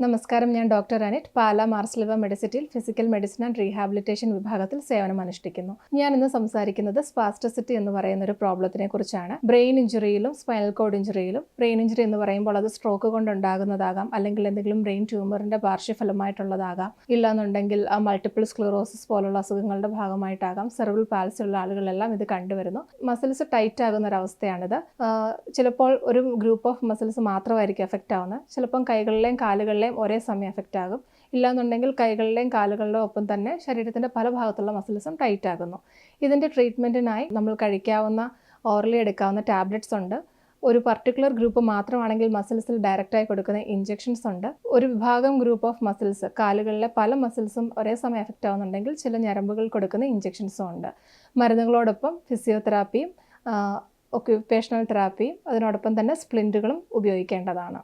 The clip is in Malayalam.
നമസ്കാരം, ഞാൻ ഡോക്ടർ അനിറ്റ്, പാല മാർസ്ലിവ മെഡിസിറ്റിയിൽ ഫിസിക്കൽ മെഡിസിൻ ആൻഡ് റീഹാബിലിറ്റേഷൻ വിഭാഗത്തിൽ സേവനം അനുഷ്ഠിക്കുന്നു. ഞാൻ ഇന്ന് സംസാരിക്കുന്നത് സ്പാസ്റ്റിസിറ്റി എന്ന് പറയുന്ന ഒരു പ്രോബ്ലത്തിനെ കുറിച്ചാണ്. ബ്രെയിൻ ഇഞ്ചുറിയിലും സ്പൈനൽ കോഡ് ഇഞ്ചുറിയിലും, ബ്രെയിൻ ഇഞ്ചുറി എന്ന് പറയുമ്പോൾ അത് സ്ട്രോക്ക് കൊണ്ടുണ്ടാകുന്നതാകാം, അല്ലെങ്കിൽ എന്തെങ്കിലും ബ്രെയിൻ ട്യൂമറിന്റെ പാർശ്വഫലമായിട്ടുള്ളതാകാം, ഇല്ലാന്നുണ്ടെങ്കിൽ മൾട്ടിപ്പിൾ സ്ക്ലറോസിസ് പോലുള്ള അസുഖങ്ങളുടെ ഭാഗമായിട്ടാകാം. സെറിബ്രൽ പാൽസി ഉള്ള ആളുകളെല്ലാം ഇത് കണ്ടുവരുന്നു. മസിൽസ് ടൈറ്റ് ആകുന്ന ഒരവസ്ഥയാണിത്. ചിലപ്പോൾ ഒരു ഗ്രൂപ്പ് ഓഫ് മസിൽസ് മാത്രമായിരിക്കും എഫക്റ്റ് ആവുന്നത്. ചിലപ്പം കൈകളിലെയും കാലുകളിലെയും ഒരേ സമയം എഫക്റ്റ് ആകും. ഇല്ലാന്നുണ്ടെങ്കിൽ കൈകളിലെയും കാലുകളുടെയും ഒപ്പം തന്നെ ശരീരത്തിൻ്റെ പല ഭാഗത്തുള്ള മസിൽസും ടൈറ്റ് ആകുന്നു. ഇതിൻ്റെ ട്രീറ്റ്മെൻറ്റിനായി നമ്മൾ കഴിക്കാവുന്ന ഓറലി എടുക്കാവുന്ന ടാബ്ലറ്റ്സ് ഉണ്ട്. ഒരു പർട്ടിക്കുലർ ഗ്രൂപ്പ് മാത്രമാണെങ്കിൽ മസിൽസിൽ ഡയറക്റ്റായി കൊടുക്കുന്ന ഇഞ്ചെക്ഷൻസ് ഉണ്ട്. ഒരു വിഭാഗം ഗ്രൂപ്പ് ഓഫ് മസിൽസ്, കാലുകളിലെ പല മസിൽസും ഒരേ സമയം എഫക്റ്റ് ആവുന്നുണ്ടെങ്കിൽ ചില ഞരമ്പുകൾ കൊടുക്കുന്ന ഇഞ്ചെക്ഷൻസും ഉണ്ട്. മരുന്നുകളോടൊപ്പം ഫിസിയോതെറാപ്പിയും ഒക്യുപേഷണൽ തെറാപ്പിയും അതിനോടൊപ്പം തന്നെ സ്പ്ലിൻറ്റുകളും ഉപയോഗിക്കേണ്ടതാണ്.